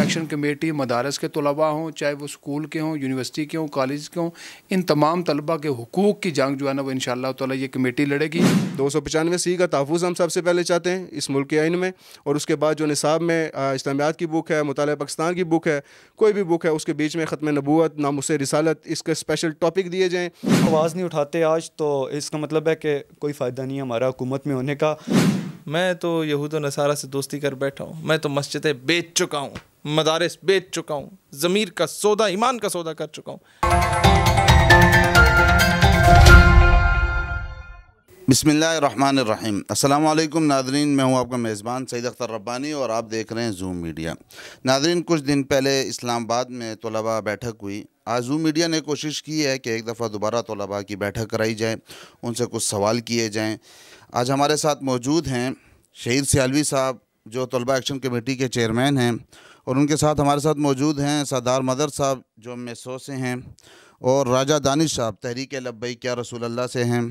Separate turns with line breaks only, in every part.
Action committee मदारस के तलबा हों, चाहे वो स्कूल के हों, यूनिवर्सिटी के हों, कॉलेज के हों, इन तमाम तलबा के हुकूक़ की जंग जो है ना वो इंशाअल्लाह ताला ये कमेटी लड़ेगी।
295C का तहफ़्फ़ुज़ हम सबसे पहले चाहते हैं इस मुल्क के आइन में, और उसके बाद जो निसाब में इस्लामियात की बुक है, मुतालिया पाकिस्तान की बुक है, कोई भी बुक है, उसके बीच में ख़त्म नबूवत, नामुस रिसालत, इसके स्पेशल टॉपिक दिए जाएँ।
आवाज़ नहीं उठाते आज तो इसका मतलब है कि कोई फ़ायदा नहीं है हमारा हुकूमत में होने का।
मैं तो यहूद और नसारा से दोस्ती कर बैठा हूँ, मैं तो मस्जिदें बेच चुका हूँ, मदारिस बेच चुका हूँ, ज़मीर का सौदा, ईमान का सौदा कर चुका हूँ।
बिस्मिल्लाहिर्रहमानिर्रहीम। अस्सलामु अलैकुम नादरीन, मैं हूं आपका मेज़बान सईद अख्तर रब्बानी और आप देख रहे हैं जूम मीडिया। नादरीन, कुछ दिन पहले इस्लामाबाद में तलबा बैठक हुई। आज जूम मीडिया ने कोशिश की है कि एक दफ़ा दोबारा तलबा की बैठक कराई जाए, उनसे कुछ सवाल किए जाएँ। आज हमारे साथ मौजूद हैं शहीद सियालवी साहब जो तलबा एक्शन कमेटी के चेयरमैन हैं, और उनके साथ हमारे साथ मौजूद हैं सरदार मदर साहब जो मेसो से हैं, और राजा दानिश साहब तहरीक लब्बैक या रसूल अल्लाह से हैं,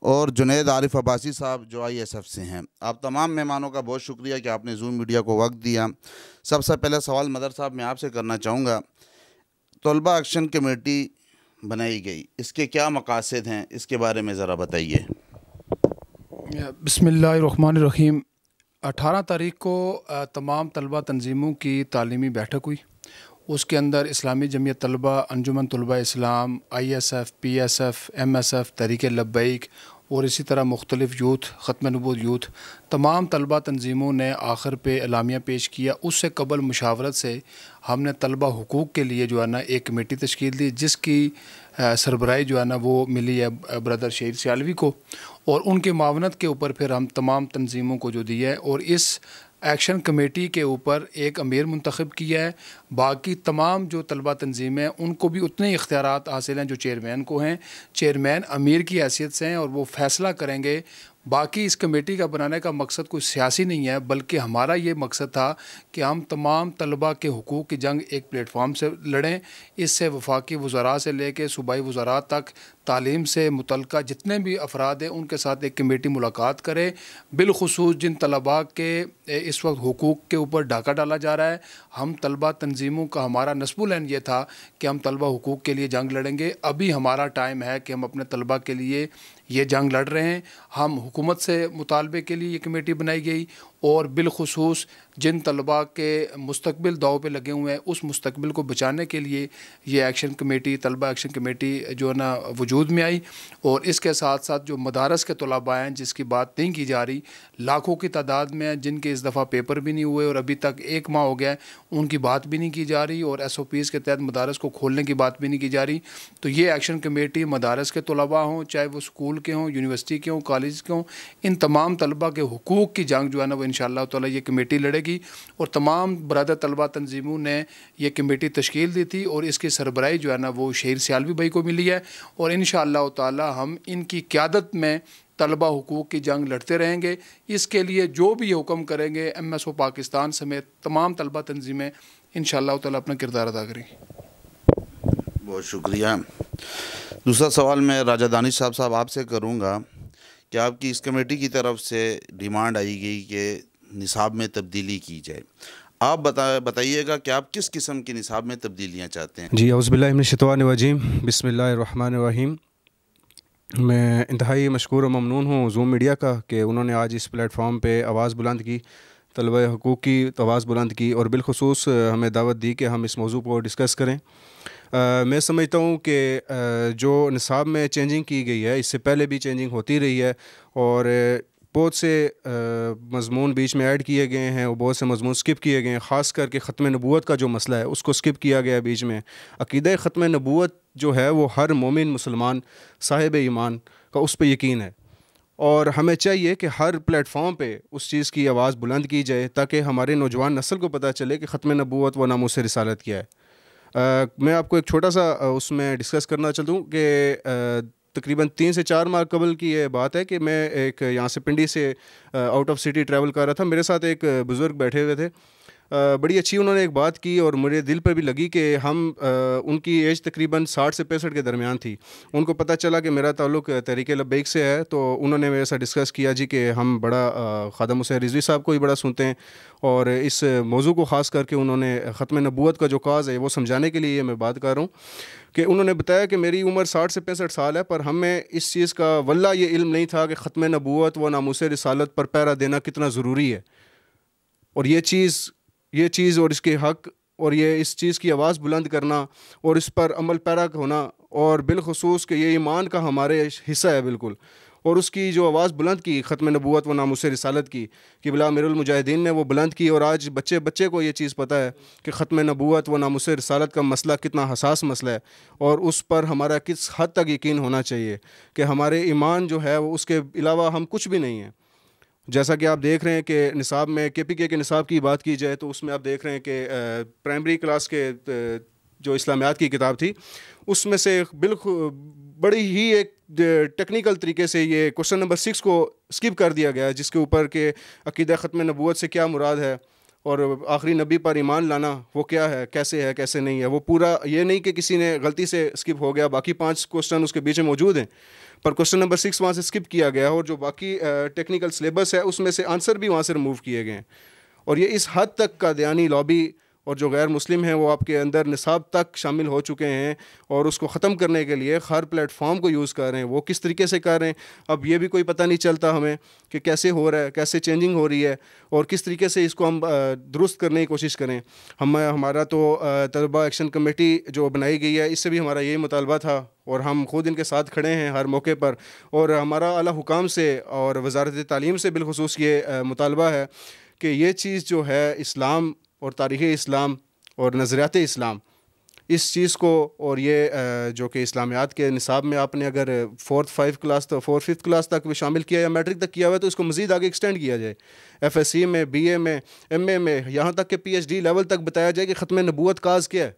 और जुनैद आरिफ अब्बासी साहब जो ISF से हैं। आप तमाम मेहमानों का बहुत शुक्रिया कि आपने जूम मीडिया को वक्त दिया। सबसे पहला सवाल मदर साहब मैं आपसे करना चाहूँगा, तलबा एक्शन कमेटी बनाई गई, इसके क्या मकासद हैं, इसके बारे में ज़रा बताइए।
बिस्मिल्लाहिर्रहमानिर्रहीम। 18 तारीख को तमाम तलबा तंजीमों की तालीमी बैठक हुई। उसके अंदर इस्लामी जमीयत तलबा, अंजुमन तलबा इस्लाम, ISF, PSF, MSF, तहरीक लब्बैक और इसी तरह मुख्तलिफ़ यूथ, ख़त्म नबूवत यूथ, तमाम तलबा तंजीमों ने आखिर पे एलामिया पेश किया। उससे कबल मुशावरत से हमने तलबा हुकूक़ के लिए जो है ना एक कमेटी तश्कील दी, जिसकी सरबराही जो है ना वो मिली है ब्रदर शहीद सियालवी को, और उनके मावनत के ऊपर फिर हम तमाम तंजीमों को जो दिया है, और इस एक्शन कमेटी के ऊपर एक अमीर मुंतखब किया है। बाकी तमाम जो तलबा तंजीमें हैं उनको भी उतने ही इख्तियारात हासिल हैं जो चेयरमैन को हैं। चेयरमैन अमीर की हैसियत से हैं और वो फ़ैसला करेंगे। बाकी इस कमेटी का बनाने का मकसद कोई सियासी नहीं है, बल्कि हमारा ये मकसद था कि हम तमाम तलबा के हुकूक़ की जंग एक प्लेटफार्म से लड़ें। इससे वफाकी वज़रा से लेके सूबाई वज़रा तक तालीम से मुतल्लिक़ जितने भी अफराद हैं उनके साथ एक कमेटी मुलाकात करे। बिलखुसूस जिन तलबा के इस वक्त हुकूक़ के ऊपर डाका डाला जा रहा है, हम तलबा तंजीमों का हमारा नस्बुल ऐन ये था कि हम तलबा हुकूक़ के लिए जंग लड़ेंगे। अभी हमारा टाइम है कि हम अपने तलबा के लिए ये जंग लड़ रहे हैं। हम हुकूमत से मुतालबे के लिए ये कमेटी बनाई गई, और बिलखुसूस जिन तलबा के मुस्तकबिल दाव पे लगे हुए हैं उस मुस्तकबिल को बचाने के लिए ये एक्शन कमेटी, तलबा एक्शन कमेटी जो है ना वजूद में आई। और इसके साथ साथ जो मदारस के तलबा हैं जिसकी बात नहीं की जा रही, लाखों की तादाद में हैं जिनके इस दफ़ा पेपर भी नहीं हुए और अभी तक 1 माह हो गया है, उनकी बात भी नहीं की जा रही, और SOPs के तहत मदारस को खोलने की बात भी नहीं की जा रही। तो ये एक्शन कमेटी मदारस के तलबा हों, चाहे वो स्कूल के हों, यूनिवर्सिटी के हों, कॉलेज के हों, इन तमाम तलबा के हुकूक़ की जंग जो है ना वो इंशाअल्लाह ताला ये कमेटी लड़ेगी। और तमाम बरदर तलबा तंजीमों ने ये कमेटी तश्कील दी थी, और इसकी सरबराही जो है ना वो शहीद सियालवी भाई को मिली है, और इंशाअल्लाह ताला हम इनकी क़यादत में तलबा हुकूक़ की जंग लड़ते रहेंगे। इसके लिए जो भी हुक्म करेंगे MSO पाकिस्तान समेत तमाम तलबा तंजीमें इंशाअल्लाह ताला अपना किरदार अदा करेंगी।
बहुत शुक्रिया। दूसरा सवाल मैं राजा दानिश साहब आपसे करूँगा कि आपकी इस कमेटी की तरफ से डिमांड आई गई कि निसाब में तब्दीली की जाए। आप बताइएगा कि आप किस किस्म की निसाब में तब्दीलियाँ चाहते हैं।
जी, औज़ुबिल्लाहि मिनश्शैतानिर्रजीम, बिस्मिल्लाहिर्रहमानिर्रहीम। मैं इंतहाई मशकूर और ममनून हूँ जूम मीडिया का कि उन्होंने आज इस प्लेटफॉर्म पे आवाज़ बुलंद की, तलबा हुकूक़ की आवाज़ बुलंद की, और बिलखुसूस हमें दावत दी कि हम इस मौजू को डिस्कस करें। मैं समझता हूँ कि जो निसाब में चेंजिंग की गई है, इससे पहले भी चेंजिंग होती रही है, और बहुत से मज़मून बीच में ऐड किए गए हैं और बहुत से मज़मून स्किप किए गए हैं। ख़ास करके ख़त्म नबूवत का जो मसला है उसको स्किप किया गया बीच में। अक़ीदा ख़त्म नबूवत जो है वो हर मोमिन मुसलमान साहिब ईमान का उस पर यकीन है, और हमें चाहिए कि हर प्लेटफॉर्म पे उस चीज़ की आवाज़ बुलंद की जाए ताकि हमारे नौजवान नस्ल को पता चले कि ख़त्म नबूवत व नामूस रिसालत क्या है। मैं आपको एक छोटा सा उसमें डिस्कस करना चाहता हूँ कि तकरीबन 3 से 4 माह कबल की ये बात है कि मैं एक यहाँ से पिंडी से आउट ऑफ सिटी ट्रैवल कर रहा था। मेरे साथ एक बुज़ुर्ग बैठे हुए थे। बड़ी अच्छी उन्होंने एक बात की और मुझे दिल पर भी लगी कि हम उनकी एज तकरीबन 60 से 65 के दरमियान थी। उनको पता चला कि मेरा ताल्लुक़ तहरीक लब्बैक से है, तो उन्होंने मेरे साथ डिस्कस किया जी कि हम बड़ा खादम हुसैन रिजवी साहब को ही बड़ा सुनते हैं, और इस मौजू को ख़ास करके उन्होंने ख़त्म नबूवत का जो काज है वो समझाने के लिए मैं बात कर रहा हूँ कि उन्होंने बताया कि मेरी उम्र 60 से 65 साल है, पर हमें इस चीज़ का वल्ला ये इल्म नहीं था कि ख़त्म नबूवत व नामूस रिसालत पर पहरा देना कितना ज़रूरी है, और ये चीज़ और इसके हक़ और ये इस चीज़ की आवाज़ बुलंद करना और इस पर अमल पैरा होना, और बिलखुसूस कि ये ईमान का हमारे हिस्सा है बिल्कुल, और उसकी जो आवाज़ बुलंद की ख़त्म नबूवत व नामूस रिसालत की कि बिला अमीरुल मुजाहिदीन ने वो बुलंद की, और आज बच्चे को ये चीज़ पता है कि ख़त्म नबूवत व नामूस रिसालत का मसला कितना हसास मसला है, और उस पर हमारा किस हद तक यकीन होना चाहिए कि हमारे ईमान जो है वो उसके अलावा हम कुछ भी नहीं हैं। जैसा कि आप देख रहे हैं कि निसाब में KPK के निसाब की बात की जाए तो उसमें आप देख रहे हैं कि प्राइमरी क्लास के जो इस्लामियात की किताब थी उसमें से बिल्कुल बड़ी ही एक टेक्निकल तरीके से ये क्वेश्चन नंबर 6 को स्किप कर दिया गया, जिसके ऊपर के अकीदा ख़त्म नबूवत से क्या मुराद है और आखिरी नबी पर ईमान लाना वो क्या है, कैसे नहीं है। वो पूरा ये नहीं कि किसी ने गलती से स्किप हो गया, बाकी 5 क्वेश्चन उसके बीच में मौजूद हैं, पर क्वेश्चन नंबर 6 वहाँ से स्किप किया गया, और जो बाकी टेक्निकल सिलेबस है उसमें से आंसर भी वहाँ से रिमूव किए गए हैं। और ये इस हद तक कादियानी लॉबी और जो गैर मुस्लिम हैं वो आपके अंदर निसाब तक शामिल हो चुके हैं, और उसको ख़त्म करने के लिए हर प्लेटफॉर्म को यूज़ कर रहे हैं। वो किस तरीके से कर रहे हैं अब ये भी कोई पता नहीं चलता हमें कि कैसे हो रहा है, कैसे चेंजिंग हो रही है, और किस तरीके से इसको हम दुरुस्त करने की कोशिश करें। हमारा तो तलबा एक्शन कमेटी जो बनाई गई है इससे भी हमारा यही मुतालबा था, और हम खुद इनके साथ खड़े हैं हर मौके पर, और हमारा आला हुकाम से और वज़ारत तालीम से बिलखुसूस ये मुतालबा है कि ये चीज़ जो है इस्लाम और तारीख़ इस्लाम और नज़रियात इस्लाम, इस चीज़ को, और ये जो कि इस्लामियात के निसाब में आपने अगर 4th 5th क्लास तक भी शामिल किया या मैट्रिक तक किया हुआ है तो इसको मज़ीद आगे एक्सटेंड किया जाए, FSC में, BA में, MA में, यहाँ तक कि PhD लेवल तक बताया जाए कि ख़त्म नबूवत काज क्या है।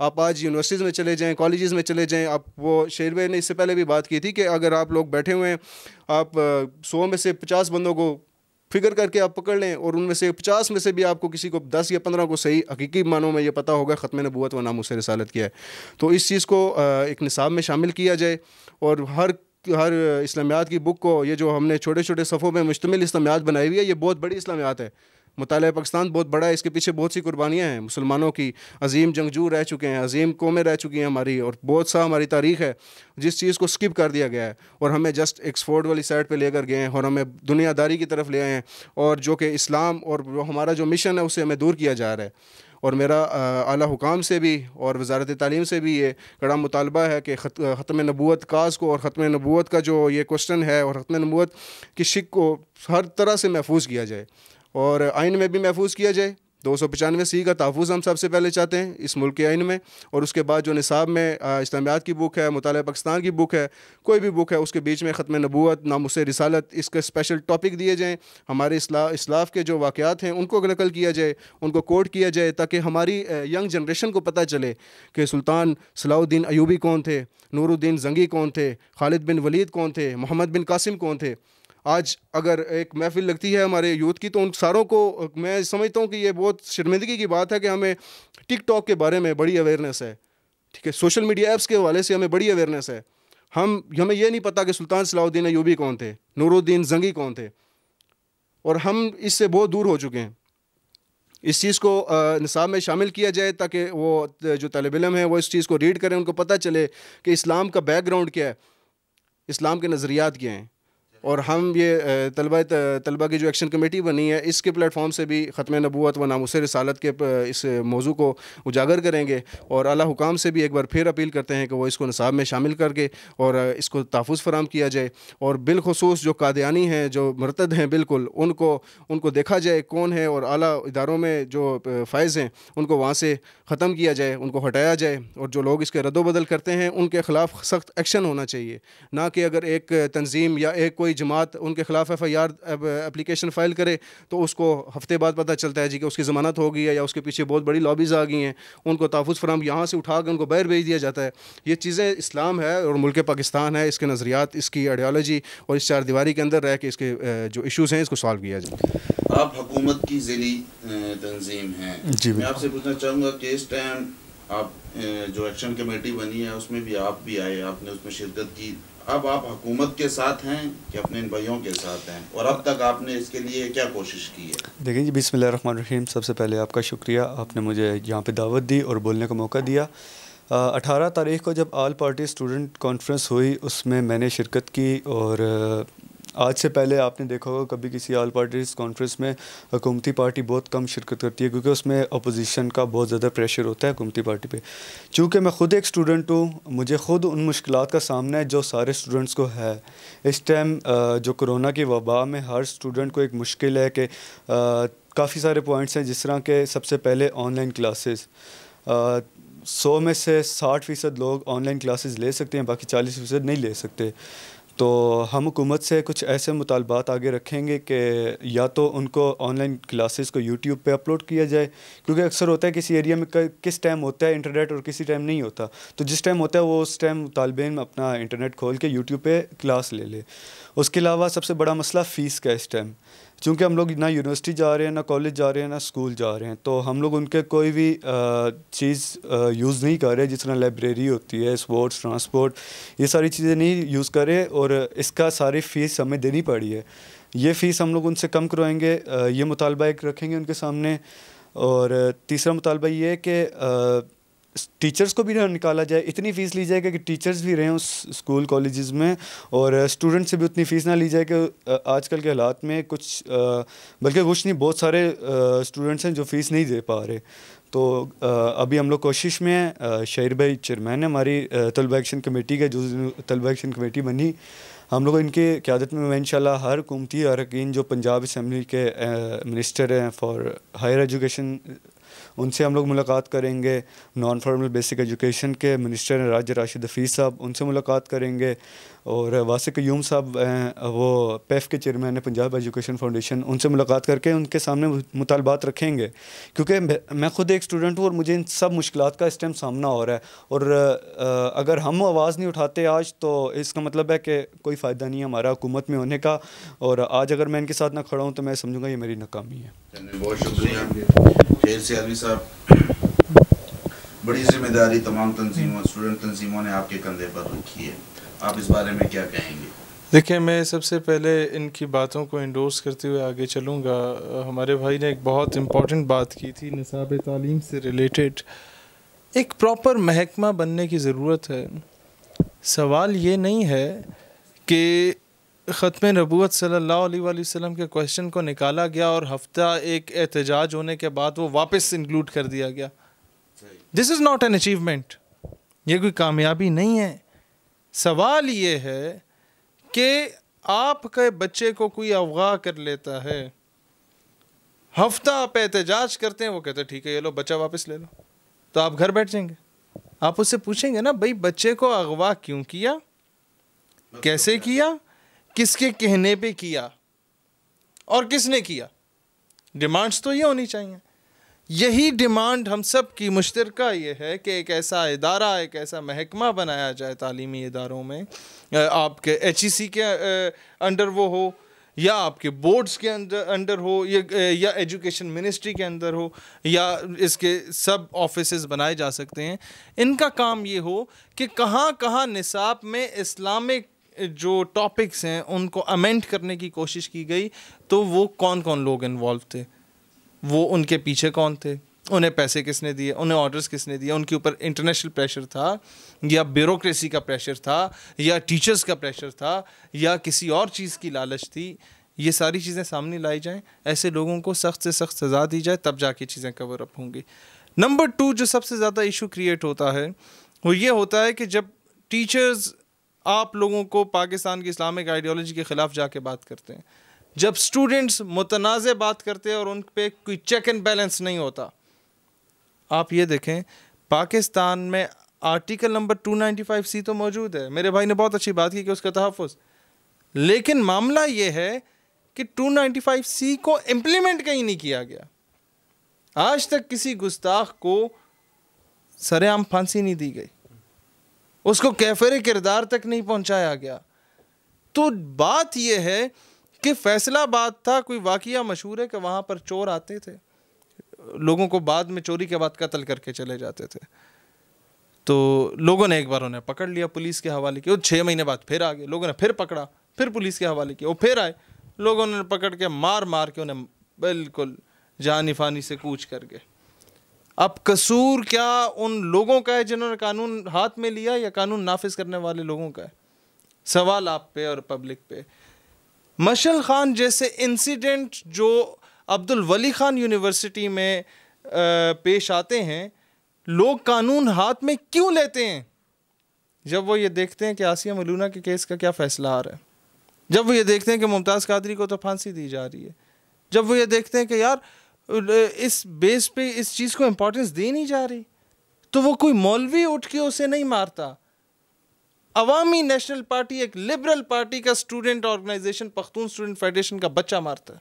आप आज यूनिवर्सिटीज़ में चले जाएँ, कॉलेजेस में चले जाएँ, आप वो शेर भाई ने इससे पहले भी बात की थी कि अगर आप लोग बैठे हुए हैं, आप 100 में से 50 बंदों को फिगर करके आप पकड़ लें, और उनमें से 50 में से भी आपको किसी को 10 या 15 को सही हकीकी मानों में ये पता होगा ख़त्म नबूवत व नामूस रिसालत क्या है। तो इस चीज़ को एक निसाब में शामिल किया जाए, और हर इस्लामियात की बुक को, ये जो हमने छोटे छोटे सफ़ों में मुश्तमिल इस्लामियात बनाई हुई है, ये बहुत बड़ी इस्लामियात है। मुताला पाकिस्तान बहुत बड़ा है, इसके पीछे बहुत सी कुर्बानियाँ हैं मुसलमानों की, अजीम जंगजू रह चुके हैं, अजीम कौमें रह चुकी हैं हमारी, और बहुत सा हमारी तारीख़ है जिस चीज़ को स्किप कर दिया गया है, और हमें जस्ट एक्सफोर्ड वाली साइड पे लेकर गए हैं, और हमें दुनियादारी की तरफ ले आए हैं, और जो कि इस्लाम और हमारा जो मिशन है उसे हमें दूर किया जा रहा है। और मेरा आला हुकाम से भी और वज़ारत तालीम से भी ये कड़ा मुतालबा है कि ख़त्म नबूवत काज को और ख़त्म नबूवत का जो ये क्वेश्चन है और ख़त्म नबूवत की शिक को हर तरह से महफूज किया जाए, और आइन में भी महफूज किया जाए। 295C का तहफ़्फ़ुज़ हम सबसे पहले चाहते हैं इस मुल्क के आइन में, और उसके बाद जो निसाब में इस्लामियात की बुक है, मुताला पाकिस्तान की बुक है, कोई भी बुक है, उसके बीच में ख़त्म नबूवत, नामूस रिसालत, इसके स्पेशल टॉपिक दिए जाएँ। हमारे इस्लाफ के जो वाक़यात हैं उनको नकल किया जाए, उनको कोट किया जाए, ताकि हमारी यंग जनरेशन को पता चले कि सुल्तान सलाहुद्दीन अयूबी कौन थे, नूरुद्दीन जंगी कौन थे, खालिद बिन वलीद कौन थे, मोहम्मद बिन कासिम कौन थे। आज अगर एक महफिल लगती है हमारे यूथ की तो उन सारों को मैं समझता हूँ कि ये बहुत शर्मिंदगी की बात है कि हमें टिकटॉक के बारे में बड़ी अवेयरनेस है, ठीक है, सोशल मीडिया ऐप्स के हवाले से हमें बड़ी अवेयरनेस है, हमें ये नहीं पता कि सुल्तान सलाहुद्दीन अयूबी कौन थे, नूरुद्दीन जंगी कौन थे, और हम इससे बहुत दूर हो चुके हैं। इस चीज़ को निसाब में शामिल किया जाए ताकि वो जो तालिब इल्म है वो इस चीज़ को रीड करें, उनको पता चले कि इस्लाम का बैकग्राउंड क्या है, इस्लाम के नज़रियात क्या हैं। और हम ये तलबा की जो एक्शन कमेटी बनी है इसके प्लेटफॉर्म से भी ख़त्म नबूवत व नामूस रिसालत के इस मौजू को उजागर करेंगे, और आला हुकाम से भी एक बार फिर अपील करते हैं कि वो इसको निसाब में शामिल करके और इसको तहफ़्फ़ुज़ फराम किया जाए, और बिलखुसूस जो कादियानी हैं, जो मुर्तद हैं, बिल्कुल उनको देखा जाए कौन है, और आला इदारों में जो फ़ाइज़ हैं उनको वहाँ से ख़त्म किया जाए, उनको हटाया जाए, और जो लोग इसके रद्दोबदल करते हैं उनके ख़िलाफ़ सख्त एक्शन होना चाहिए, ना कि अगर एक तंजीम या एक कोई जमात उनके ख़िलाफ़ FIR एप्लीकेशन फ़ाइल करे तो उसको हफ्ते बाद पता चलता है जी कि उसकी ज़मानत हो गई है या उसके पीछे बहुत बड़ी लॉबीज़ आ गई हैं, उनको तहफ़्फ़ुज़ फराम यहाँ से उठा कर उनको बाहर भेज दिया जाता है। ये चीज़ें इस्लाम है और मुल्क पाकिस्तान है, इसके नज़रियात, इसकी आइडियालॉजी और इस चार दीवारी के अंदर रह के इसके जो इशूज़ हैं इसको सॉल्व किया जाए।
आप हुकूमत की ज़िली तंजीम हैं
जी,
मैं आपसे पूछना चाहूँगा कि इस टाइम आप जो एक्शन कमेटी बनी है उसमें भी आप भी आए, आपने उसमें शिरकत की। अब आप हुकूमत के साथ हैं कि अपने इन भाइयों के साथ हैं, और अब तक आपने इसके लिए क्या कोशिश की है?
देखिए जी, बिस्मिल्लाहिर्रहमानिर्रहीम, सबसे पहले आपका शुक्रिया, आपने मुझे यहाँ पे दावत दी और बोलने का मौका दिया। 18 तारीख को जब ऑल पार्टी स्टूडेंट कॉन्फ्रेंस हुई उसमें मैंने शिरकत की, और आज से पहले आपने देखा होगा कभी किसी ऑल पार्टीज कॉन्फ्रेंस में हुकूमती पार्टी बहुत कम शिरकत करती है, क्योंकि उसमें अपोजिशन का बहुत ज़्यादा प्रेशर होता है हुकूमती पार्टी पे। चूँकि मैं ख़ुद एक स्टूडेंट हूँ, मुझे ख़ुद उन मुश्किलात का सामना है जो सारे स्टूडेंट्स को है। इस टाइम जो कोरोना की वबा में हर स्टूडेंट को एक मुश्किल है कि काफ़ी सारे पॉइंट्स हैं, जिस तरह के सबसे पहले ऑनलाइन क्लासेस। 100 में से 60% लोग ऑनलाइन क्लासेस ले सकते हैं, बाकी 40% नहीं ले सकते। तो हम हुकूमत से कुछ ऐसे मुतालबात आगे रखेंगे कि या तो उनको ऑनलाइन क्लासेस को यूट्यूब पे अपलोड किया जाए, क्योंकि अक्सर होता है किसी एरिया में किस टाइम होता है इंटरनेट और किसी टाइम नहीं होता, तो जिस टाइम होता है वो उस टाइम तालिब इल्म अपना इंटरनेट खोल के यूट्यूब पे क्लास ले ले। उसके अलावा सबसे बड़ा मसला फ़ीस का इस टाइम, चूँकि हम लोग ना यूनिवर्सिटी जा रहे हैं, ना कॉलेज जा रहे हैं, ना स्कूल जा रहे हैं, तो हम लोग उनके कोई भी चीज़ यूज़ नहीं कर रहे, जिस तरह लाइब्रेरी होती है, स्पोर्ट्स, ट्रांसपोर्ट, ये सारी चीज़ें नहीं यूज़ कर रहे, और इसका सारी फ़ीस हमें देनी पड़ी है। ये फ़ीस हम लोग उनसे कम करवाएंगे, ये मुतालबा एक रखेंगे उनके सामने। और तीसरा मुतालबा ये है कि टीचर्स को भी ना निकाला जाए, इतनी फ़ीस ली जाए कि टीचर्स भी रहें उस स्कूल कॉलेजेस में, और स्टूडेंट से भी उतनी फ़ीस ना ली जाए कि आजकल के हालात में कुछ बल्कि कुछ नहीं, बहुत सारे स्टूडेंट्स हैं जो फ़ीस नहीं दे पा रहे। तो अभी हम लोग कोशिश में हैं, शहीर भाई चेयरमैन है हमारी तलबा एक्शन कमेटी के, जो तलबा एक्शन कमेटी बनी, हम लोग इनकी क़यादत में मैं इंशाल्लाह हर हुकूमती अरकान जो पंजाब असम्बली के मिनिस्टर हैं फॉर हायर एजुकेशन, उनसे हम लोग मुलाकात करेंगे। नॉन फॉर्मल बेसिक एजुकेशन के मिनिस्टर हैं राजा राशिद हफीज़ साहब, उनसे मुलाकात करेंगे। और वासिक क़य्यूम साहब हैं, वो पेफ के चेयरमैन है पंजाब एजुकेशन फाउंडेशन, उनसे मुलाकात करके उनके सामने मुतालबात रखेंगे, क्योंकि मैं ख़ुद एक स्टूडेंट हूँ और मुझे इन सब मुश्किलात का इस टाइम सामना हो रहा है। और अगर हम आवाज़ नहीं उठाते आज, तो इसका मतलब है कि कोई फ़ायदा नहीं है हमारा हुकूमत में होने का, और आज अगर मैं इनके साथ ना खड़ा हूँ तो मैं समझूंगा ये मेरी नाकामी है।
बहुत शुक्रिया शेर सियालवी साहब। बड़ी जिम्मेदारी तमाम तंजीमों, स्टूडेंट तंजीमों ने आपके कंधे पर रखी है, आप इस बारे में क्या कहेंगे?
देखिए, मैं सबसे पहले इनकी बातों को इंडोर्स करते हुए आगे चलूँगा। हमारे भाई ने एक बहुत इम्पॉर्टेंट बात की थी निसाब तालीम से रिलेटेड। एक प्रॉपर महकमा बनने की ज़रूरत है। सवाल ये नहीं है कि ख़त्म नबूवत सल्लल्लाहु अलैहि वसल्लम के क्वेश्चन को निकाला गया और हफ्ता एक एहतजाज होने के बाद वो वापस इंक्लूड कर दिया गया। This is not an achievement, ये कोई कामयाबी नहीं है। सवाल ये है कि आपके बच्चे को कोई अगवा कर लेता है, हफ्ता आप एहतजाज करते हैं, वो कहते हैं ठीक है ये लो बच्चा वापस ले लो, तो आप घर बैठ जाएंगे। आप उससे पूछेंगे ना, भाई बच्चे को अगवा क्यों किया, कैसे किया, किसके कहने पे किया और किसने किया? डिमांड्स तो ये होनी चाहिए। यही डिमांड हम सब की मुश्तरका ये है कि एक ऐसा इदारा, एक ऐसा महकमा बनाया जाए तालीमी इदारों में, आपके HEC के अंडर वो हो, या आपके बोर्ड्स के अंडर हो, या एजुकेशन मिनिस्ट्री के अंदर हो, या इसके सब ऑफिसेस बनाए जा सकते हैं। इनका काम ये हो कि कहाँ कहाँ निसाब में इस्लामिक जो टॉपिक्स हैं उनको अमेंड करने की कोशिश की गई, तो वो कौन कौन लोग इन्वॉल्व थे, वो उनके पीछे कौन थे, उन्हें पैसे किसने दिए, उन्हें ऑर्डर्स किसने दिए, उनके ऊपर इंटरनेशनल प्रेशर था या ब्यूरोक्रेसी का प्रेशर था या टीचर्स का प्रेशर था या किसी और चीज़ की लालच थी। ये सारी चीज़ें सामने लाई जाएं, ऐसे लोगों को सख्त से सख्त सज़ा दी जाए, तब जाके चीज़ें कवर अप होंगी। नंबर 2 जो सबसे ज़्यादा इशू क्रिएट होता है वो ये होता है कि जब टीचर्स आप लोगों को पाकिस्तान की इस्लामिक आइडियोलॉजी के ख़िलाफ़ जाके बात करते हैं, जब स्टूडेंट्स मुतनाज़ बात करते हैं और उन पे कोई चेक एंड बैलेंस नहीं होता। आप ये देखें, पाकिस्तान में आर्टिकल नंबर 295C तो मौजूद है, मेरे भाई ने बहुत अच्छी बात की कि उसका तहफ़्फ़ुज़, लेकिन मामला ये है कि 295C को इम्प्लीमेंट कहीं नहीं किया गया। आज तक किसी गुस्ताख को सरेआम फांसी नहीं दी गई, उसको कैफरे किरदार तक नहीं पहुंचाया गया। तो बात यह है कि फैसलाबाद था, कोई वाक़या मशहूर है कि वहाँ पर चोर आते थे, लोगों को बाद में चोरी के बाद कत्ल करके चले जाते थे। तो लोगों ने एक बार उन्हें पकड़ लिया, पुलिस के हवाले किया। 6 महीने बाद फिर आ गए, लोगों ने फिर पकड़ा, फिर पुलिस के हवाले किया। वो फिर आए, लोगों ने पकड़ के मार मार के उन्हें बिल्कुल जानी फानी से कूच कर गए। अब कसूर क्या उन लोगों का है जिन्होंने कानून हाथ में लिया, या कानून नाफिज करने वाले लोगों का है? सवाल आप पे और पब्लिक पे। मशल खान जैसे इंसिडेंट जो अब्दुल वली खान यूनिवर्सिटी में पेश आते हैं, लोग कानून हाथ में क्यों लेते हैं? जब वो ये देखते हैं कि आसिया मलूना के केस का क्या फैसला आ रहा है, जब वो ये देखते हैं कि मुमताज़ कादरी को तो फांसी दी जा रही है, जब वो ये देखते हैं कि यार इस बेस पे इस चीज़ को इम्पोर्टेंस दी नहीं जा रही, तो वो कोई मौलवी उठ के उसे नहीं मारता। अवामी नेशनल पार्टी, एक लिबरल पार्टी का student organisation Pakhtun student federation का बच्चा मारता है।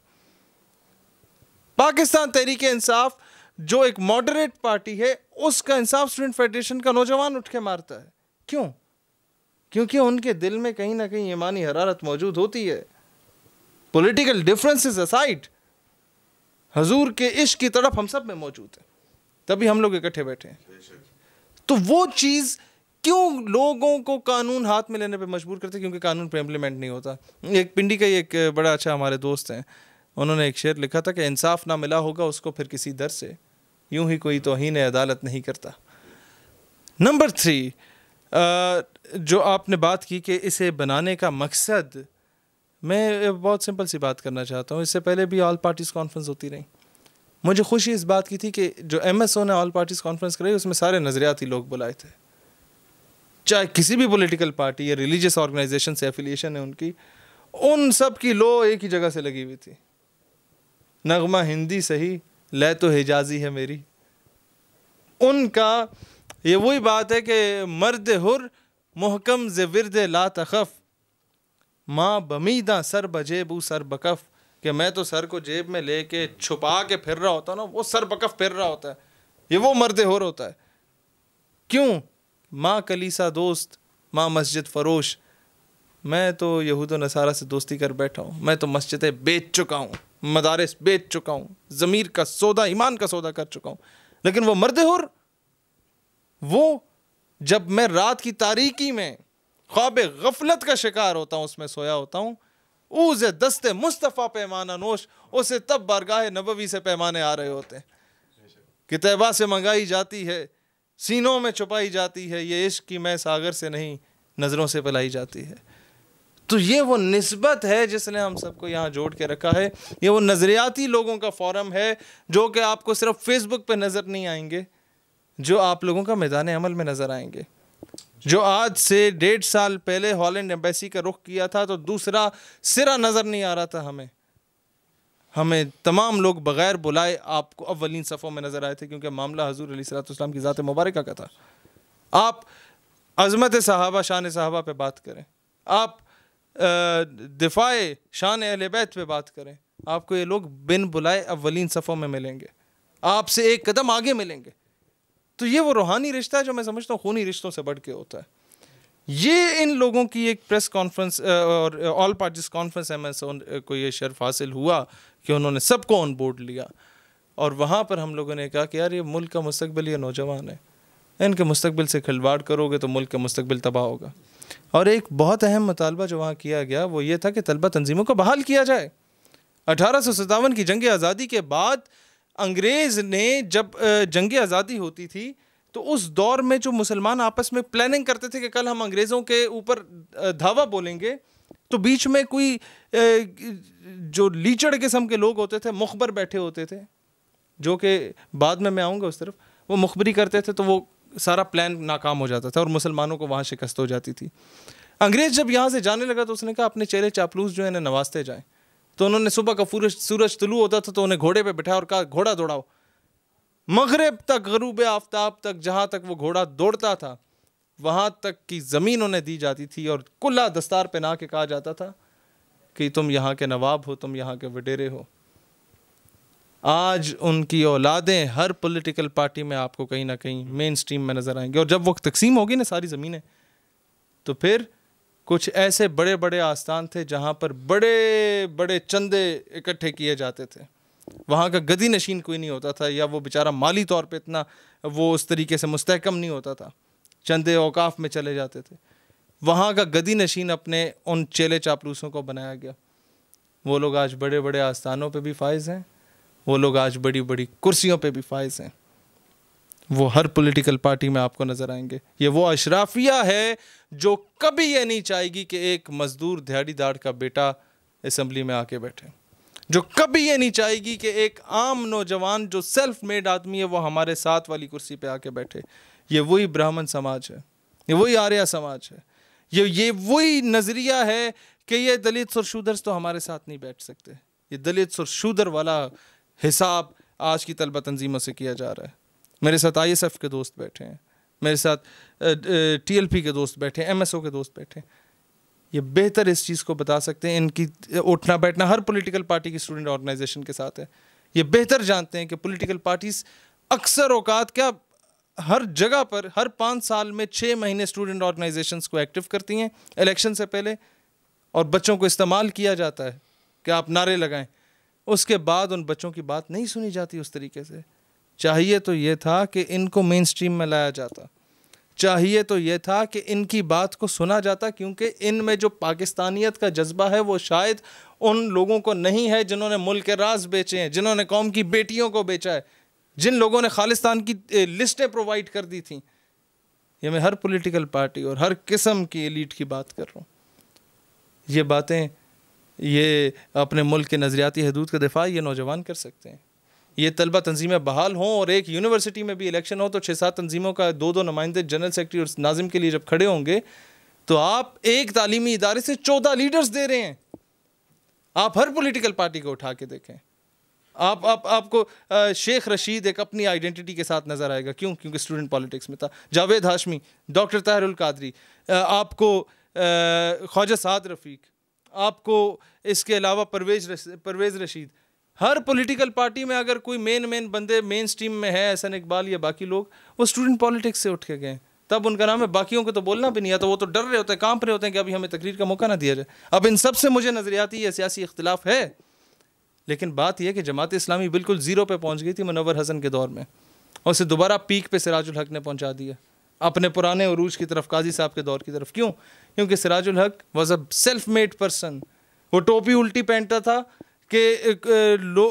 पाकिस्तान तहरीक इंसाफ जो एक मॉडरेट पार्टी है, उसका इंसाफ स्टूडेंट फेडरेशन का नौजवान उठ के मारता है। क्यों? क्योंकि उनके दिल में कहीं ना कहीं ईमानी हरारत मौजूद होती है। पॉलिटिकल डिफरेंसेस असाइड, हजूर के इश्क की तरफ हम सब में मौजूद है, तभी हम लोग इकट्ठे बैठे हैं। तो वो चीज़ क्यों लोगों को कानून हाथ में लेने पे मजबूर करते? क्योंकि कानून पे इम्प्लीमेंट नहीं होता। एक पिंडी का ही एक बड़ा अच्छा हमारे दोस्त हैं, उन्होंने एक शेर लिखा था कि इंसाफ ना मिला होगा उसको फिर किसी दर से, यूं ही कोई तौहीन अदालत नहीं करता। नंबर 3, जो आपने बात की कि इसे बनाने का मकसद, मैं बहुत सिंपल सी बात करना चाहता हूँ। इससे पहले भी ऑल पार्टीज़ कॉन्फ्रेंस होती रही। मुझे खुशी इस बात की थी कि जो MSO ने ऑल पार्टीज़ कॉन्फ्रेंस कराई, उसमें सारे नज़रियाती लोग बुलाए थे, चाहे किसी भी पॉलिटिकल पार्टी या रिलीजियस ऑर्गेनाइजेशन से एफिलिएशन है उनकी, उन सब की लो एक ही जगह से लगी हुई थी। नगमा हिंदी सही, लय तो हिजाजी है मेरी। उनका ये वही बात है कि मर्द हुर मुहकम ज़ विर्द ला तखफ, माँ बमीदा सर बजेबू सर बकफ, कि मैं तो सर को जेब में लेके छुपा के फिर रहा होता ना, वो सर बकफ फिर रहा होता है, ये वो मर्द हुर होता है। क्यों? माँ कलीसा दोस्त, माँ मस्जिद फरोश, मैं तो यहूद नसारा से दोस्ती कर बैठा हूँ, मैं तो मस्जिदें बेच चुका हूँ, मदारिस बेच चुका हूँ, ज़मीर का सौदा, ईमान का सौदा कर चुका हूँ। लेकिन वो मर्द हुर, वो जब मैं रात की तारीकी में ख्वाब गफलत का शिकार होता हूँ, उसमें सोया होता हूँ, ऊज़े दस्ते मुस्तफ़ा पैमाना नोश, उसे तब बारगाह नबवी से पैमाने आ रहे होते हैं कि तैबा से मंगाई जाती है, सीनों में छुपाई जाती है, ये इश्क की मैं सागर से नहीं नज़रों से पिलाई जाती है। तो ये वो निस्बत है जिसने हम सबको यहाँ जोड़ के रखा है। ये वो नज़रियाती लोगों का फोरम है जो कि आपको सिर्फ फेसबुक पे नज़र नहीं आएंगे, जो आप लोगों का मैदान अमल में नज़र आएंगे। जो आज से 1.5 साल पहले हॉलैंड एम्बेसी का रुख किया था तो दूसरा सिरा नज़र नहीं आ रहा था हमें तमाम लोग बग़ैर बुलाए आपको अव्वलीन सफ़ों में नज़र आए थे, क्योंकि मामला हज़ूर अलैहिस्सलाम की ज़ात मुबारक का था। आप अज़मत सहाबा, शान सहाबा पे बात करें, आप दिफ़ाए शान अहले बैत पे बात करें, आपको ये लोग बिन बुलाए अव्वलीन सफ़ों में मिलेंगे, आपसे एक कदम आगे मिलेंगे। तो ये वो रूहानी रिश्ता है जो मैं समझता हूँ खूनी रिश्तों से बढ़ के होता है। ये इन लोगों की एक प्रेस कॉन्फ्रेंस और ऑल पार्टीज कॉन्फ्रेंस MSO को ये शर्फ हासिल हुआ कि उन्होंने सबको ऑन बोर्ड लिया, और वहाँ पर हम लोगों ने कहा कि यार ये मुल्क का मुस्तकबिल ये नौजवान है, इनके मुस्तकबिल से खिलवाड़ करोगे तो मुल्क का मुस्तकबिल तबाह होगा। और एक बहुत अहम मुतालबा जो वहाँ किया गया वो ये था कि तलबा तंजीमों को बहाल किया जाए। 1857 की जंग आज़ादी के बाद अंग्रेज़ ने जब जंग आज़ादी होती थी तो उस दौर में जो मुसलमान आपस में प्लानिंग करते थे कि कल हम अंग्रेज़ों के ऊपर धावा बोलेंगे, तो बीच में कोई जो लीचड़ किस्म के लोग होते थे, मुखबर बैठे होते थे, जो कि बाद में मैं आऊँगा उस तरफ, वो मुखबरी करते थे, तो वो सारा प्लान नाकाम हो जाता था और मुसलमानों को वहाँ शिकस्त हो जाती थी। अंग्रेज़ जब यहाँ से जाने लगा तो उसने कहा अपने चेहरे चापलूस जो है इन्हें नवाजते जाएँ। तो उन्होंने सुबह का सूरज तुलू होता था तो उन्हें घोड़े पे बिठाया और कहा घोड़ा दौड़ाओ, मगरिब तक, गरूब आफ्ताब तक, जहाँ तक वो घोड़ा दौड़ता था वहाँ तक की ज़मीन उन्हें दी जाती थी और कुल्ला दस्तार पहना के कहा जाता था कि तुम यहाँ के नवाब हो, तुम यहाँ के वडेरे हो। आज उनकी औलादें हर पॉलिटिकल पार्टी में आपको कहीं ना कहीं मेन स्ट्रीम में नज़र आएंगे, और जब वक्त तकसीम होगी ना सारी ज़मीनें, तो फिर कुछ ऐसे बड़े बड़े आस्थान थे जहाँ पर बड़े बड़े चंदे इकट्ठे किए जाते थे। वहाँ का गदी नशीन कोई नहीं होता था, या वो बेचारा माली तौर पे इतना वो उस तरीके से मुस्तहकम नहीं होता था, चंदे औकाफ में चले जाते थे। वहाँ का गदी नशीन अपने उन चेले चापलूसों को बनाया गया। वो लोग आज बड़े बड़े आस्थानों पे भी फाइज हैं, वो लोग आज बड़ी बड़ी कुर्सियों पे भी फाइज हैं। वो हर पॉलिटिकल पार्टी में आपको नज़र आएंगे। ये वो अशराफिया है जो कभी ये नहीं चाहेगी कि एक मजदूर दिहाड़ीदार का बेटा असम्बली में आके बैठे, जो कभी ये नहीं चाहेगी कि एक आम नौजवान जो सेल्फ मेड आदमी है वो हमारे साथ वाली कुर्सी पे आके बैठे। ये वही ब्राह्मण समाज है, ये वही आर्या समाज है, ये वही नज़रिया है कि ये दलित और शूदर तो हमारे साथ नहीं बैठ सकते। ये दलित और शूदर वाला हिसाब आज की तलबा तंजीमों से किया जा रहा है। मेरे साथ ISF के दोस्त बैठे हैं, मेरे साथ TLP के दोस्त बैठे हैं, MSO के दोस्त बैठे हैं। ये बेहतर इस चीज़ को बता सकते हैं, इनकी उठना बैठना हर पॉलिटिकल पार्टी की स्टूडेंट ऑर्गेनाइजेशन के साथ है। ये बेहतर जानते हैं कि पॉलिटिकल पार्टीज अक्सर औकात क्या हर जगह पर हर 5 साल में 6 महीने स्टूडेंट ऑर्गेनाइजेशंस को एक्टिव करती हैं इलेक्शन से पहले, और बच्चों को इस्तेमाल किया जाता है कि आप नारे लगाएं। उसके बाद उन बच्चों की बात नहीं सुनी जाती उस तरीके से। चाहिए तो ये था कि इनको मेन स्ट्रीम में लाया जाता, चाहिए तो ये था कि इनकी बात को सुना जाता, क्योंकि इनमें जो पाकिस्तानियत का जज्बा है वो शायद उन लोगों को नहीं है जिन्होंने मुल्क के राज बेचे हैं, जिन्होंने कौम की बेटियों को बेचा है, जिन लोगों ने खालिस्तान की लिस्टें प्रोवाइड कर दी थी। ये मैं हर पॉलिटिकल पार्टी और हर किस्म की एलीट की बात कर रहा हूँ। ये बातें, ये अपने मुल्क के नज़रियाती हदूद का दिफा ये नौजवान कर सकते हैं। ये तलबा तंजीमें बहाल हों और एक यूनिवर्सिटी में भी इलेक्शन हो तो 6-7 तंजीमों का 2-2 नुमाइंदे जनरल सेक्रेटरी और नाजिम के लिए जब खड़े होंगे तो आप एक तालीमी इदारे से 14 लीडर्स दे रहे हैं। आप हर पॉलिटिकल पार्टी को उठा के देखें, आपको शेख रशीद एक अपनी आइडेंटिटी के साथ नज़र आएगा। क्यों? क्योंकि स्टूडेंट पॉलिटिक्स में था। जावेद हाशमी, डॉक्टर ताहिरुल कादरी, आपको ख्वाजा साद रफ़ीक, आपको इसके अलावा परवेज़ रशीद। हर पॉलिटिकल पार्टी में अगर कोई मेन बंदे मेन स्ट्रीम में है, एहसन इकबाल या बाकी लोग, वो स्टूडेंट पॉलिटिक्स से उठ के गए, तब उनका नाम है। बाकियों को तो बोलना भी नहीं आता, वो तो डर रहे होते हैं, कांप रहे होते हैं कि अभी हमें तकरीर का मौका ना दिया जाए। अब इन सब से मुझे नज़रियाती या सियासी इख्तिलाफ है, लेकिन बात यह कि जमात इस्लामी बिल्कुल ज़ीरो पे पहुँच गई थी मुनव्वर हसन के दौर में, और उसे दोबारा पीक पे सिराजुल हक ने पहुँचा दिया, अपने पुराने उरूज की तरफ, काजी साहब के दौर की तरफ। क्यों? क्योंकि सिराजुल हक was a self made person. वो टोपी उल्टी पहनता था कि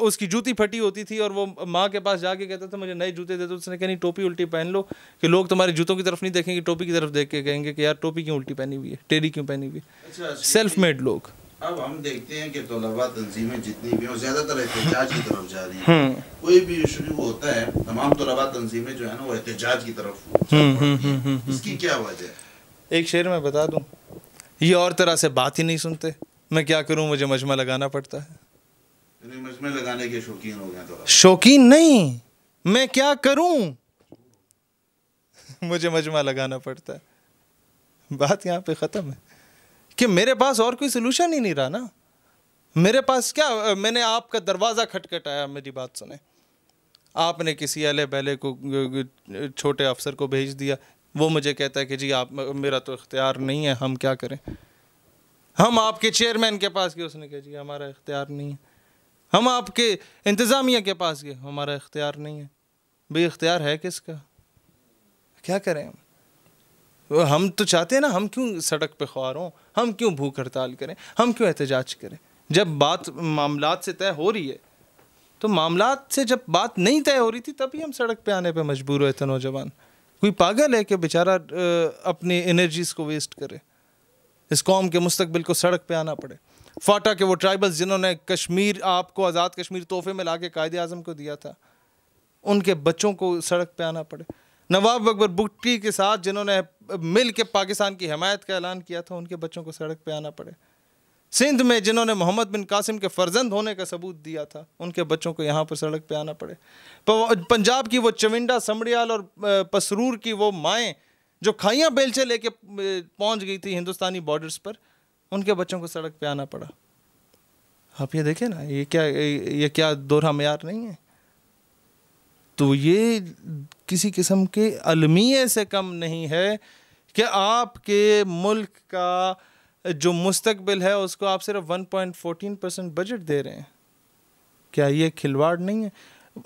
उसकी जूती फटी होती थी और वो माँ के पास जाके कहता था मुझे नए जूते दे दो। उसने कहा नहीं, टोपी उल्टी पहन लो कि लोग तुम्हारे जूतों की तरफ नहीं देखेंगे, टोपी की तरफ देख के कहेंगे कि यार टोपी क्यों उल्टी पहनी हुई है, टेढ़ी क्यों पहनी हुई है। सेल्फ मेड लोग।
अब हम देखते हैं कि तलबा तंजीमें जितनी भी हो ज़्यादातर एहतजाज की तरफ जा रही हैं। कोई भी शुरू होता है, तमाम तलबा तंजीमें जो है ना वो एहतजाज की तरफ। इसकी क्या वजह है?
एक शेर में बता दूं, ये और तरह से बात ही नहीं सुनते। मैं क्या करूं, मुझे मजमा लगाना पड़ता है।
मजमे लगाने के शौकीन हो गए? तो
शौकीन नहीं, मैं क्या करूं, मुझे मजमा लगाना पड़ता है। बात यहाँ पे ख़त्म है कि मेरे पास और कोई सलूशन ही नहीं रहा ना। मेरे पास क्या, मैंने आपका दरवाज़ा खटखटाया, मेरी बात सुने, आपने किसी अहले बहले को, छोटे अफसर को भेज दिया, वो मुझे कहता है कि जी आप, मेरा तो इख्तियार नहीं है, हम क्या करें। हम आपके चेयरमैन के पास गए, उसने कहा जी हमारा इख्तियार नहीं है। हम आपके इंतज़ामिया के पास गए, हमारा इख्तियार नहीं है। भाई इख्तियार है किसका? क्या करें हम तो चाहते हैं ना, हम क्यों सड़क पे ख्वार हों, हम क्यों भूख हड़ताल करें, हम क्यों एहतजाज करें। जब बात मामलात से तय हो रही है, तो मामलात से जब बात नहीं तय हो रही थी तभी हम सड़क पे आने पे मजबूर हुए थे नौजवान। कोई पागल है कि बेचारा अपनी एनर्जीज़ को वेस्ट करे, इस कौम के मुस्तकबिल को सड़क पे आना पड़े। फाटा के वो ट्राइबल्स जिन्होंने कश्मीर, आपको आज़ाद कश्मीर तोहफे में लाके कायदे आज़म को दिया था, उनके बच्चों को सड़क पे आना पड़े। नवाब अकबर भुट्टी के साथ जिन्होंने मिल के पाकिस्तान की हिमायत का ऐलान किया था, उनके बच्चों को सड़क पे आना पड़े। सिंध में जिन्होंने मोहम्मद बिन कासिम के फर्जंद होने का सबूत दिया था, उनके बच्चों को यहाँ पर सड़क पे आना पड़े। पंजाब की वो चविंडा, समड़ियाल और पसरूर की वो माएँ जो खाइयाँ बेलचे लेके पहुँच गई थी हिंदुस्तानी बॉर्डर्स पर, उनके बच्चों को सड़क पे आना पड़ा। आप ये देखें ना, ये क्या दोहरा मेयार नहीं है? तो ये किसी किस्म के अलमिये से कम नहीं है कि आपके मुल्क का जो मुस्तकबिल है उसको आप सिर्फ 1.14% बजट दे रहे हैं। क्या ये खिलवाड़ नहीं है?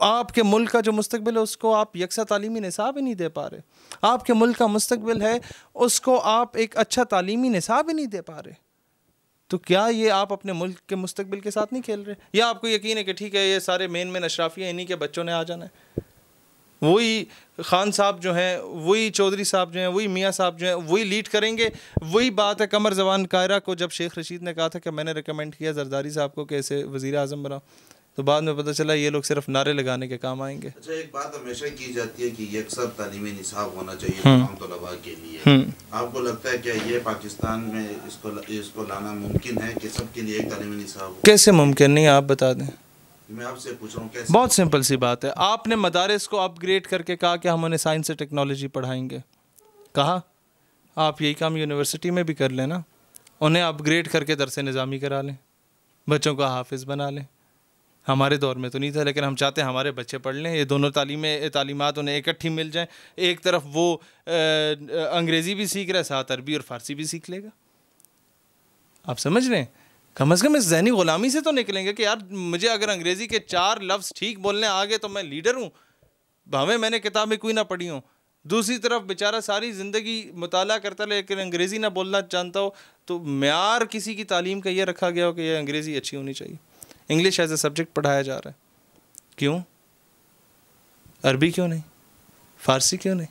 आपके मुल्क का जो मुस्तकबिल है उसको आप यकसा तालीमी निसाब ही नहीं दे पा रहे। आपके मुल्क का मुस्तकबिल है उसको आप एक अच्छा तालीमी निसाब ही नहीं दे पा रहे। तो क्या ये आप अपने मुल्क के मुस्तकबिल के साथ नहीं खेल रहे? या आपको यकीन है कि ठीक है ये सारे मेन अशराफिया इन्हीं के बच्चों ने आ जाना है, वही खान साहब जो हैं, वही चौधरी साहब जो हैं, वही मियाँ साहब जो हैं, वही लीड करेंगे। वही बात है कमर जबान कायरा को जब शेख रशीद ने कहा था कि मैंने रिकमेंड किया जरदारी साहब को कि ऐसे वज़ीर आज़म बनाओ, तो बाद में पता चला ये लोग सिर्फ नारे लगाने के काम आएंगे।
अच्छा, एक बात हमेशा की जाती है कि यकसा तालीमी निसाब होना चाहिए तमाम तलबा के लिए। आपको लगता है क्या ये पाकिस्तान में इसको लाना मुमकिन है कि सबके लिए एक तालीमी निसाब हो?
कैसे मुमकिन नहीं, आप बता दें।
मैं आपसे पूछ रहा हूँ कैसे?
बहुत सिंपल सी बात है। आपने मदारिस को अपग्रेड करके कहा कि हम उन्हें साइंस से टेक्नोलॉजी पढ़ाएंगे, कहा आप यही काम यूनिवर्सिटी में भी कर लें ना, उन्हें अपग्रेड करके दरस निज़ामी करा लें, बच्चों को हाफिज़ बना लें। हमारे दौर में तो नहीं था, लेकिन हम चाहते हैं हमारे बच्चे पढ़ लें, ये दोनों तालीमात उन्हें इकट्ठी मिल जाएं। एक तरफ वो अंग्रेज़ी भी सीख रहा है, साथ अरबी और फ़ारसी भी सीख लेगा। आप समझ रहे हैं? कम से कम इस ज़हनी ग़ुलामी से तो निकलेंगे कि यार मुझे अगर अंग्रेज़ी के 4 लफ्ज़ ठीक बोलने आ गए तो मैं लीडर हूँ, भावें मैंने किताबें कोई ना पढ़ी हों। दूसरी तरफ बेचारा सारी ज़िंदगी मुताला करता है लेकिन अंग्रेज़ी ना बोलना जानता हो, तो म्यार किसी की तालीम का ये रखा गया हो कि यह अंग्रेज़ी अच्छी होनी चाहिए। इंग्लिश एज ए सब्जेक्ट पढ़ाया जा रहा है, क्यों? अरबी क्यों नहीं? फ़ारसी क्यों नहीं?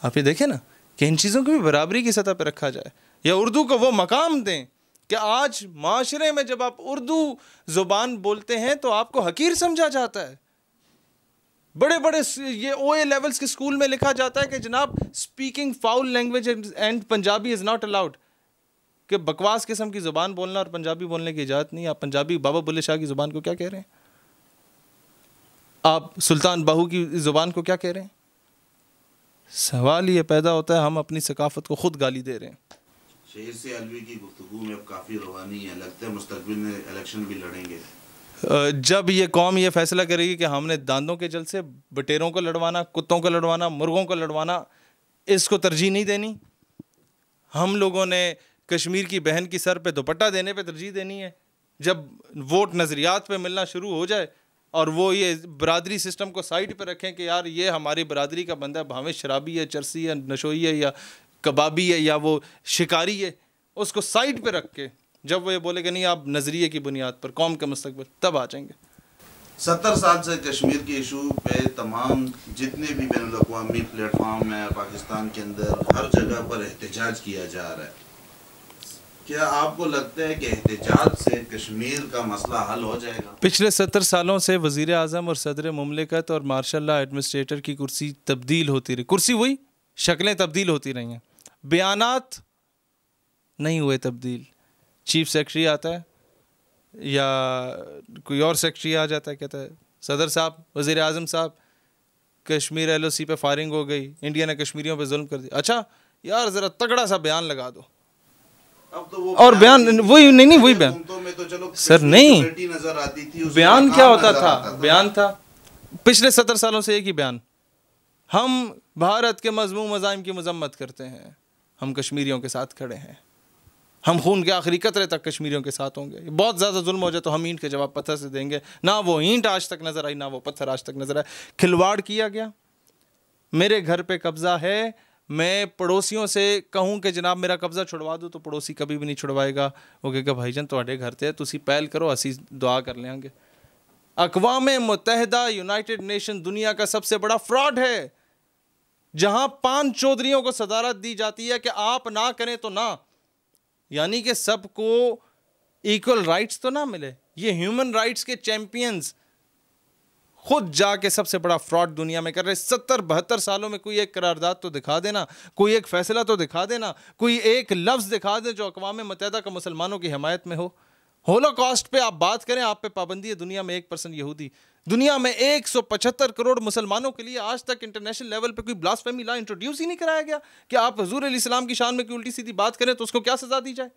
आप ये देखें ना कि इन चीज़ों को भी बराबरी की सतह पर रखा जाए, या उर्दू को वो मकाम दें कि आज माशरे में जब आप उर्दू ज़ुबान बोलते हैं तो आपको हकीर समझा जाता है। बड़े बड़े ये OA लेवल्स के स्कूल में लिखा जाता है कि जनाब speaking foul language and Punjabi is not allowed, कि बकवास किस्म की ज़ुबान बोलना और पंजाबी बोलने की इजाज़त नहीं। आप पंजाबी बाबा बुल्ले शाह की ज़ुबान को क्या कह रहे हैं? आप सुल्तान बाहू की ज़ुबान को क्या कह रहे हैं? सवाल ये पैदा होता है हम अपनी सकाफ़त को ख़ुद गाली दे रहे हैं।
शेर से अलवी की गुफ्तगू में अब काफ़ी रवानी है, लगता है मुस्तकबिल में इलेक्शन भी लड़ेंगे।
जब ये कौम ये फैसला करेगी कि हमने दांतों के जल से बटेरों को लड़वाना, कुत्तों को लड़वाना, मुर्गों को लड़वाना, इसको तरजीह नहीं देनी। हम लोगों ने कश्मीर की बहन की सर पे दुपट्टा देने पे तरजीह देनी है। जब वोट नज़रियात पे मिलना शुरू हो जाए और वो ये बरादरी सिस्टम को साइड पे रखें कि यार ये हमारी बरादरी का बंदा है, भावें शराबी है, चरसी है, नशोई है, या कबाबी है, या वो शिकारी है, उसको साइड पे रख के जब वो ये बोले कि नहीं आप नज़रिए की बुनियाद पर कौम का मुस्तकबिल, तब आ जाएंगे।
70 साल से कश्मीर के इशू पे तमाम जितने भी बैनुल अक़वामी प्लेटफॉर्म है पाकिस्तान के अंदर हर जगह पर एहतजाज किया जा रहा है। क्या आपको लगता है कि एहतजाज से कश्मीर का मसला हल हो जाएगा? पिछले
70 सालों से वज़ीर आज़म और सदर मुमलिकत और मार्शल लॉ एडमिनिस्ट्रेटर की कुर्सी तब्दील होती रही, कुर्सी वही, शक्लें तब्दील होती रही हैं, बयानात नहीं हुए तब्दील। चीफ सेक्रेटरी आता है या कोई और सेक्रेटरी आ जाता है, कहता है सदर साहब, वज़ीर आज़म साहब, कश्मीर LOC पे फायरिंग हो गई, इंडिया ने कश्मीरियों पे जुल्म कर दिया। अच्छा यार ज़रा तगड़ा सा बयान लगा दो।
अब तो वो
और बयान वही नहीं वही बयान
में तो चलो
सर नहीं,
नजर आती थी,
बयान क्या होता था? बयान था पिछले 70 सालों से एक ही बयान, हम भारत के मज़मूम मज़ाहिम की मजम्मत करते हैं, हम कश्मीरियों के साथ खड़े हैं, हम खून के आखिरी कतरे तक कश्मीरियों के साथ होंगे, बहुत ज़्यादा जुल्म हो जाए तो हम ईंट के जवाब पत्थर से देंगे। ना वो ईंट आज तक नज़र आई, ना वो पत्थर आज तक नज़र आया। खिलवाड़ किया गया। मेरे घर पे कब्ज़ा है, मैं पड़ोसियों से कहूँ कि जनाब मेरा कब्ज़ा छुड़वा दो तो पड़ोसी कभी भी नहीं छुड़वाएगा। वो कहेगा भाईजान तुहाडे घर ते तुसी पहल करो, असी दुआ कर लेंगे। अक़वाम मुत्तहिदा यूनाइटेड नेशन दुनिया का सबसे बड़ा फ्रॉड है, जहाँ 5 चौधरियों को सदारत दी जाती है कि आप ना करें तो ना, यानी कि सबको इक्वल राइट्स तो ना मिले। ये ह्यूमन राइट्स के चैंपियंस खुद जाके सबसे बड़ा फ्रॉड दुनिया में कर रहे। 70-72 सालों में कोई एक करारदाद तो दिखा देना, कोई एक फैसला तो दिखा देना, कोई एक लफ्ज़ दिखा दे जो अक़वाम मुत्तहिदा का मुसलमानों की हिमायत में हो। होलोकॉस्ट पे आप बात करें, आप पे पाबंदी है, दुनिया में 1% यहूदी, दुनिया में 175 करोड़ मुसलमानों के लिए आज तक इंटरनेशनल लेवल पे कोई ब्लास्फेमी लॉ इंट्रोड्यूस ही नहीं कराया गया कि आप हुजूर अलैहिस्सलाम की शान में कोई उल्टी सीधी बात करें तो उसको क्या सजा दी जाए।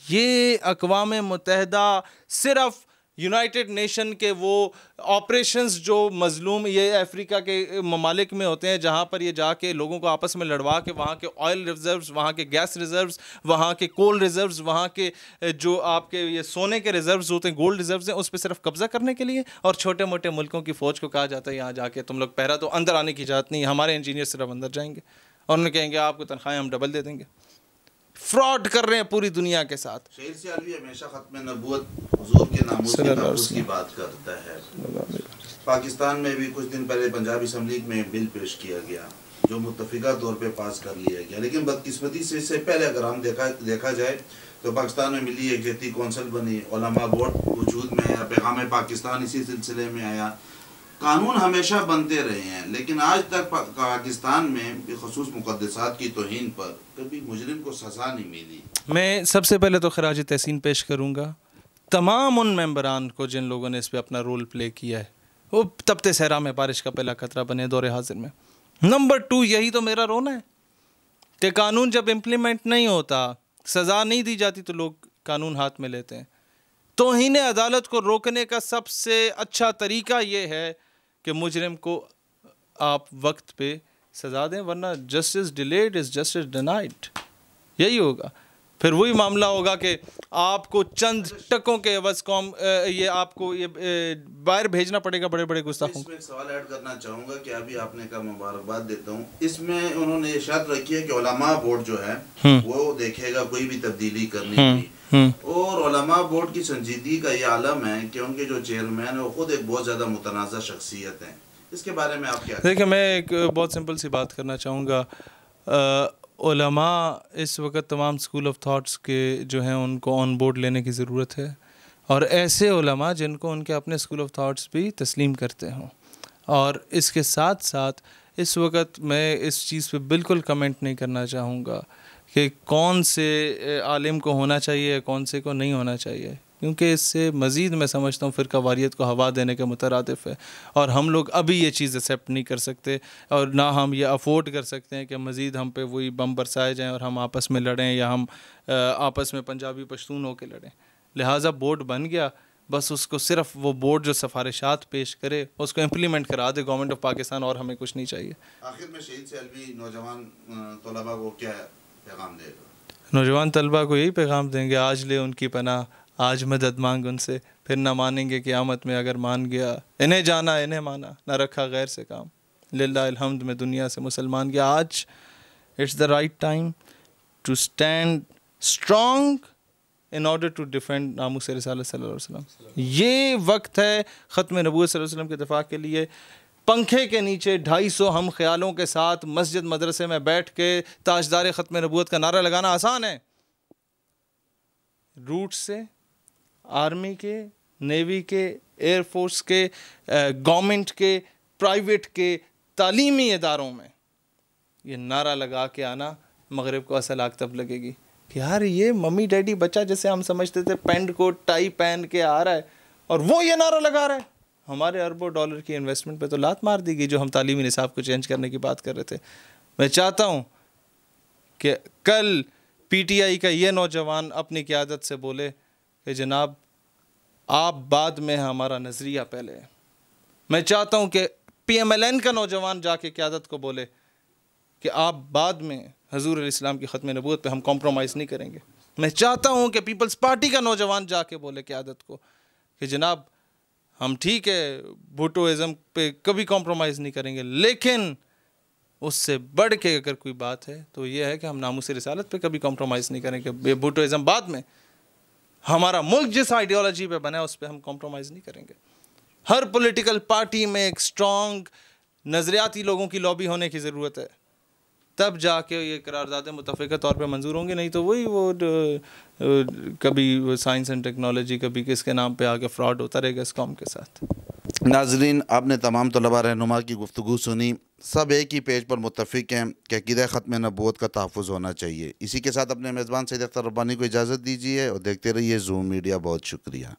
ये अक़वाम मुत्तहिदा सिर्फ यूनाइटेड नेशन के वो ऑपरेशंस जो मजलूम ये अफ्रीका के ममालिक में होते हैं, जहाँ पर ये जाके लोगों को आपस में लड़वा के वहाँ के ऑयल रिजर्व्स, वहाँ के गैस रिजर्व्स, वहाँ के कोल रिजर्व्स, वहाँ के जो आपके ये सोने के रिजर्व्स होते हैं, गोल्ड रिजर्व्स हैं, उस पर सिर्फ कब्जा करने के लिए। और छोटे मोटे मुल्कों की फ़ौज को कहा जाता है यहाँ जाके तुम लोग पहरा दो, अंदर आने की इजाज़त नहीं, हमारे इंजीनियर सिर्फ अंदर जाएंगे और उन्हें कहेंगे आपको तनख्वाहें हम डबल दे देंगे। फ्रॉड कर रहे हैं पूरी दुनिया के साथ।
शेर सियालवी हमेशा खत्म नबूवत हुजूर के नामूस के तहफ़्फ़ुज़ की बात करता है। पाकिस्तान में भी कुछ दिन पहले पंजाब असम्बली में बिल पेश किया गया जो मुत्तफ़िका तौर पे पास कर लिया गया, लेकिन बदकिस्मती से इससे पहले अगर हम देखा जाए तो पाकिस्तान में मिली यकजहती कौंसिल बनी, उलमा बोर्ड वजूद में आया, पैगाम पाकिस्तान इसी सिलसिले में आया। कानून हमेशा बनते रहे हैं, लेकिन आज तक पाकिस्तान में बिखुसूस मुक़द्दसात की तौहीन पर कभी मुजरिम को सज़ा नहीं मिली।
मैं सबसे पहले तो खराज तहसीन पेश करूँगा तमाम उन मेंबरान को जिन लोगों ने इस पर अपना रोल प्ले किया है, वो तपते सहरा में बारिश का पहला खतरा बने दौरे हाजिर में। नंबर 2, यही तो मेरा रोना है कि कानून जब इम्प्लीमेंट नहीं होता, सज़ा नहीं दी जाती, तो लोग कानून हाथ में लेते हैं। तौहीन अदालत को रोकने का सबसे अच्छा तरीका ये है कि मुजरिम को आप वक्त पे सज़ा दें, वरना justice delayed is justice denied. यही होगा। फिर वही मामला होगा कि आपको चंद टकों के एवज़ कौम ये आपको ये बाहर भेजना पड़ेगा बड़े बड़े गुस्ताखों।
इसमें एक सवाल ऐड करना चाहूँगा कि अभी आपने कहा, मुबारकबाद देता हूँ, इसमें उन्होंने ये शर्त रखी है कि उलमा बोर्ड जो है वो देखेगा कोई भी तब्दीली करनी होगी, और उलमा बोर्ड की संजीदगी का ये आलम है कि उनके जो चेयरमैन है वो खुद एक बहुत ज़्यादा मुतनाज़ा शख्सियत हैं। इसके बारे में आप क्या?
देखिए, मैं एक बहुत सिंपल सी बात करना चाहूँगा। उलमा इस वक्त तमाम स्कूल ऑफ थॉट्स के जो हैं उनको ऑन बोर्ड लेने की ज़रूरत है, और ऐसे उलमा जिनको उनके अपने स्कूल ऑफ थॉट्स भी तस्लीम करते हों। और इसके साथ साथ इस वक्त मैं इस चीज़ पे बिल्कुल कमेंट नहीं करना चाहूँगा कि कौन से आलिम को होना चाहिए, कौन से को नहीं होना चाहिए, क्योंकि इससे मज़ीद मैं समझता हूँ फ़िरका वारियत को हवा देने के मुतरादिफ़ है, और हम लोग अभी ये चीज़ एक्सेप्ट नहीं कर सकते, और ना हम ये अफोर्ड कर सकते हैं कि मज़ीद हम पे वही बम बरसाए जाएँ और हम आपस में लड़ें, या हम आपस में पंजाबी पश्तून होकर लड़ें। लिहाजा बोर्ड बन गया, बस उसको सिर्फ वो बोर्ड जो सिफारिशात पेश करे उसको इम्प्लीमेंट करा दे गवर्नमेंट ऑफ पाकिस्तान, और हमें कुछ नहीं चाहिए।
आखिर में शहीद सियालवी नौजवान तलबा को क्या पैगाम देगा?
नौजवान तलबा को यही पैगाम देंगे, आज ले उनकी पनाह, आज मदद मांग उनसे, फिर ना मानेंगे क़यामत में अगर मान गया। इन्हें जाना इन्हें माना, ना रखा गैर से काम, लिल्लाहिल हम्द में दुनिया से मुसलमान गया। आज it's the right time to stand strong in order to defend नामूस रिसालत सल्लल्लाहु अलैहि वसल्लम। ये वक्त है ख़त्म नबूवत सल्लल्लाहु अलैहि वसल्लम के दिफा के लिए। पंखे के नीचे 250 हम ख्यालों के साथ मस्जिद मदरसे में बैठ के ताजदार ख़त्म नबूवत का नारा लगाना आसान है। रूट से आर्मी के, नेवी के, एयरफोर्स के, गवर्नमेंट के, प्राइवेट के, तालीमी इदारों में ये नारा लगा के आना, मगरिब को असल आग तब लगेगी कि यार ये मम्मी डैडी बच्चा जैसे हम समझते थे पेंट कोट टाई पहन के आ रहा है और वो ये नारा लगा रहा है। हमारे अरबों डॉलर की इन्वेस्टमेंट पे तो लात मार दी गई जो हम तालीमी निसाब को चेंज करने की बात कर रहे थे। मैं चाहता हूँ कि कल पीटीआई का ये नौजवान अपनी क़यादत से बोले कि जनाब आप बाद में, हमारा नज़रिया पहले है। मैं चाहता हूँ कि पीएमएलएन का नौजवान जाके क़यादत को बोले कि आप बाद में, हजूर इस्लाम की ख़त्म नबूवत पे हम कॉम्प्रोमाइज़ नहीं करेंगे। मैं चाहता हूँ कि पीपल्स पार्टी का नौजवान जाके बोले क़यादत को कि जनाब हम ठीक है भुट्टोइज़म पे कभी कॉम्प्रोमाइज़ नहीं करेंगे, लेकिन उससे बढ़ के अगर कोई बात है तो ये है कि हम नामूस रिसालत पे कभी कॉम्प्रोमाइज़ नहीं करेंगे। भुट्टोइज़म बाद में, हमारा मुल्क जिस आइडियोलॉजी पे बना है उस पर हम कॉम्प्रोमाइज़ नहीं करेंगे। हर पॉलिटिकल पार्टी में एक स्ट्रॉन्ग नज़रियाती लोगों की लॉबी होने की ज़रूरत है, तब जाके ये करारदादें मुतफ़िक़ा तौर पे मंजूर होंगी। नहीं तो वही वो कभी साइंस एंड टेक्नोलॉजी, कभी किसके नाम पे आके फ्रॉड होता रहेगा इस कौम के साथ।
नाज़रीन, आपने तमाम तलबा रहनुमा की गुफ्तगू सुनी। सब एक ही पेज पर मुत्तफ़िक़ हैं कि अक़ीदा ख़त्म नबूवत का तहफ़्फ़ुज़ होना चाहिए। इसी के साथ अपने मेज़बान सैयद अख्तर रब्बानी को इजाज़त दीजिए और देखते रहिए ज़ूम मीडिया। बहुत शुक्रिया।